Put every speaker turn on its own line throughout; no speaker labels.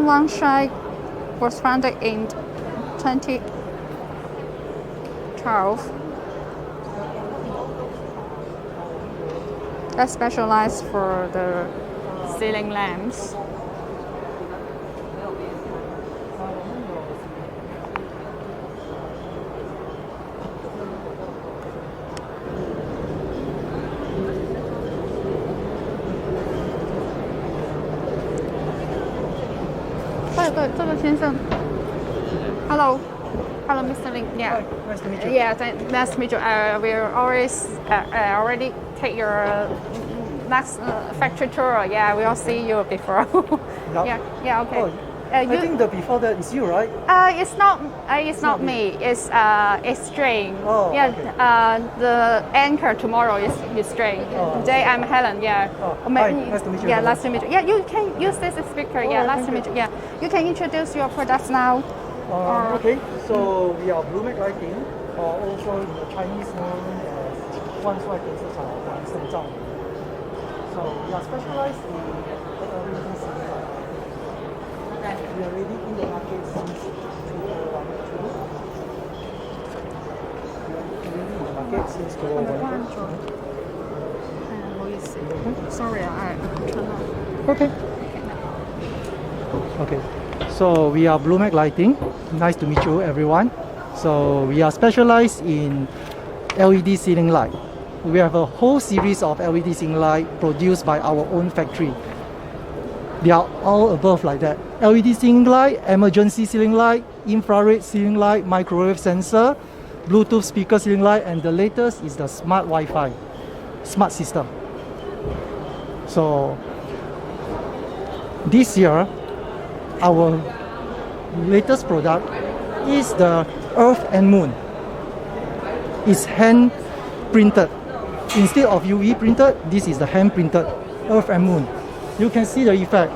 Wanshuai was founded in 2012. That specialized for the ceiling lamps. Hello, Mr. Ling. Yeah.
Hi, nice to meet you.
Yeah, nice to meet you. We'll always already take your next factory tour. Yeah, we'll see you before.
Yep.
Yeah. Okay.
Oh, I think the before that is you, right?
It's not me. It's Jane.
Oh,
yeah.
okay.
The anchor tomorrow is Jane.
Oh,
Today I'm Helen. Yeah.
Oh, hi, nice to meet you.
Yeah,
Helen.
nice to meet you. Yeah, you can use this speaker. Yeah,
right,
nice to meet you. Yeah, you can introduce your products now.
Okay, so we are Bluemac Lighting, or also in the Chinese known as Wanshuai Lighting Factory. So we are specialized in LED ceiling light. We are already in the market since 2012. We are already in the market since 2012.
Sorry, I turn off.
Okay. Okay. So we are Bluemac Lighting. Nice to meet you, everyone. So we are specialized in LED ceiling light. We have a whole series of LED ceiling light produced by our own factory. They are all above like that. LED ceiling light, emergency ceiling light, infrared ceiling light, microwave sensor, Bluetooth speaker ceiling light, and the latest is the smart Wi-Fi, smart system. So this year, our latest product is the Earth and Moon. It's hand printed. Instead of UV printed, this is the hand printed Earth and Moon. You can see the effect.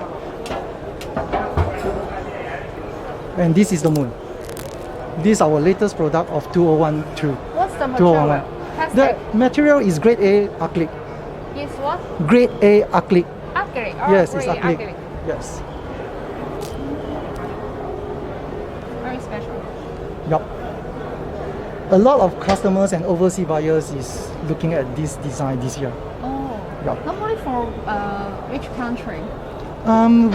And this is the moon. This is our latest product of 2012.
What's the material?
The material is grade A acrylic.
Is what?
Grade A acrylic.
Acrylic. Oh,
Yes, it's
really,
acrylic. Yes.
Very special.
Yup. A lot of customers and overseas buyers is looking at this design this year.
Oh.
Yup.
Normally for which country?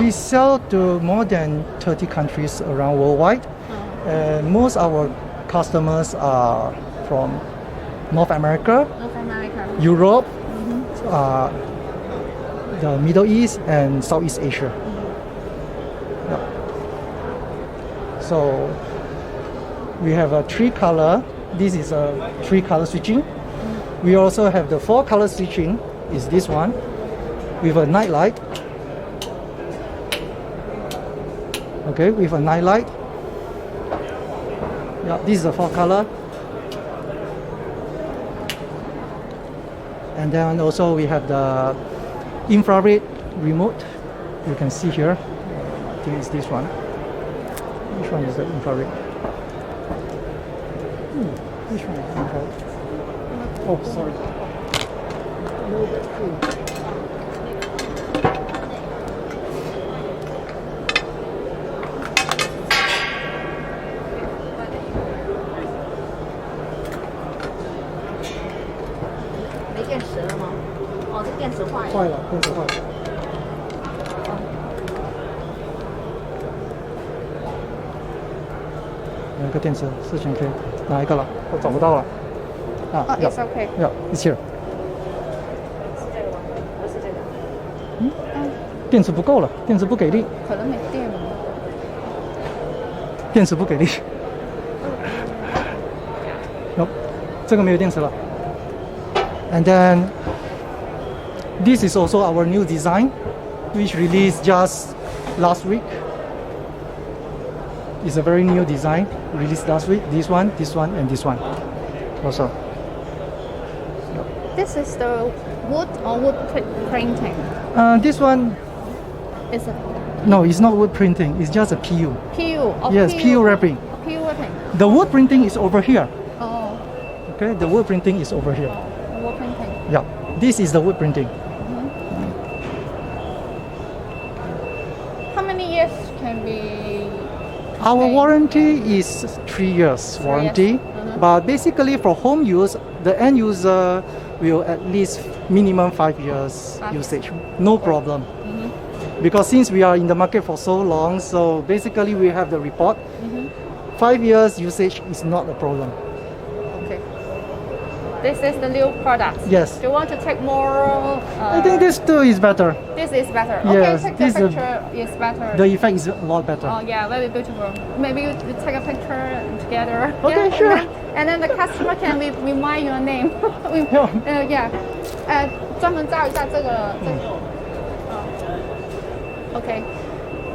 We sell to more than 30 countries around worldwide. And most our customers are from North America, Europe, the Middle East, and Southeast Asia. Yeah. So we have a 3-color. This is a 3-color switching. We also have the 4-color switching. Is this one with a night light. Okay, with a night light. Yeah, this is a 4-color. And then also we have the infrared remote. You can see here. I think it's this one. Which one is the infrared? Which one is the infrared? Oh, sorry. No battery.
电池了吗？哦，这电池坏了。
坏了，电池坏了。有一个电池4000K，哪一个了？我找不到了。啊，
It's okay.
Yeah, it's here.
是这个吗？不是这个。
电池不够了，电池不给力。
可能没电了。
电池不给力。有，这个没有电池了。And then this is also our new design, which released just last week. It's a very new design released last week. This one, and this one. Also.
This is the wood or wood printing.
This one.
It's a
No, it's not wood printing. It's just a PU.
PU. Oh,
Yes, PU wrapping.
PU wrapping.
The wood printing is over here.
Oh.
Okay, the wood printing is over here.
Wood printing.
Yeah, this is the wood printing.
many years can be?
Our
Okay.
warranty is 3 years warranty, but basically for home use, the end user will at least minimum 5 years usage, no problem. Because since we are in the market for so long, so basically we have the report. 5 years usage is not a problem.
Okay. This is the new product.
Yes.
Do you want to take more?
I think this too is better.
This is better.
Yes,
Okay, take
this
the
is
picture is better.
The effect is a lot better.
Oh yeah, very beautiful. Maybe you take a picture together.
Okay,
Yeah,
sure.
And then the customer can remind your name. Yeah. 专门照一下这个。Okay.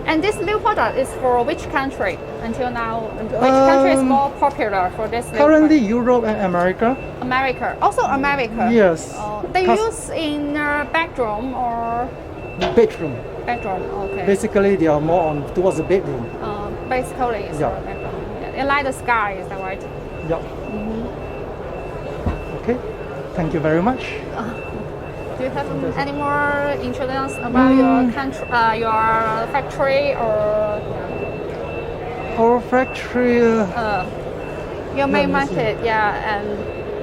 And this new product is for which country until now? Which country is more popular for this? New
Currently,
product?
Europe and America.
America. Also America.
Yes.
They use in bedroom or
Bedroom.
bedroom. Okay.
Basically, they are more on towards the bedroom.
Basically, it's
Yeah.
for bedroom. Yeah. It like the sky, is that right?
Yeah. Okay. Thank you very much.
Do you have any more introductions about your country, your factory, or
Our factory.
your main
Let me see.
market? Yeah, and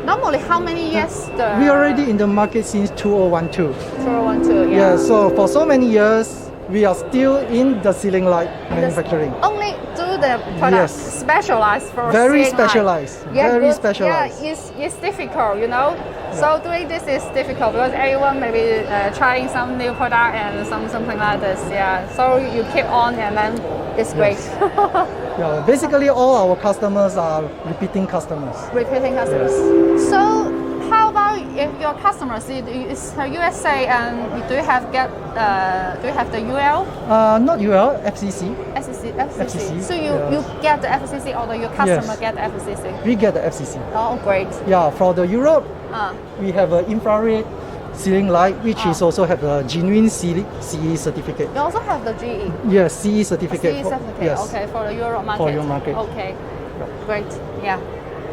normally how many years the
We already in the market since 2012.
2012?
Yeah. So for so many years, we are still in the ceiling light manufacturing.
Only do the product
Yes.
specialized for
Very
ceiling light.
specialized.
Yeah,
Very
good.
specialized.
Yeah, it's difficult, you know. So doing this is difficult because everyone may be trying some new product and something like this. Yeah. So you keep on and then it's great.
Yeah. Basically, all our customers are repeating customers.
Repeating customers.
Yes.
So how about if your customers is USA and do you have the UL?
Not UL, FCC.
FCC. So
yes.
you get the FCC or your customer
Yes.
get the FCC?
We get the FCC.
Oh, great.
Yeah. For the Europe,
Uh,
we have an infrared ceiling light, which is also have a genuine CE certificate.
you also have the GE.
Yes, CE certificate.
CE certificate.
Yes.
Okay, for the Euro market.
For your market.
Okay. Great. Yeah.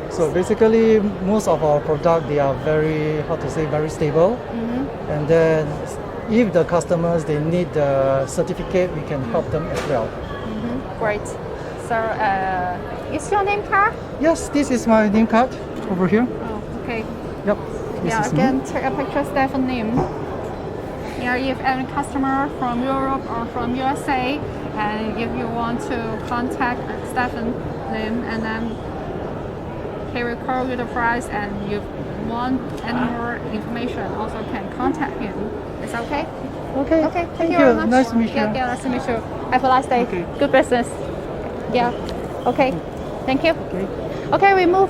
So basically, most of our product they are very very stable. And then, if the customers they need the certificate, we can help them as well.
Great. So, is your name card?
Yes, this is my name card over here.
Oh, okay.
Yep. This
Yeah,
is me.
again, take a picture of Stefan's name. Yeah, if any customer from Europe or from USA, and if you want to contact Stefan's name, and then he will call you the price, and you want any more information, also can contact him. Is that okay?
Okay.
Okay,
Thank
you
you.
very much.
Nice to meet you.
Yeah, nice to meet you. Have a nice day.
Okay.
Good business. Yeah. Okay. Thank you.
Okay.
Okay, we move.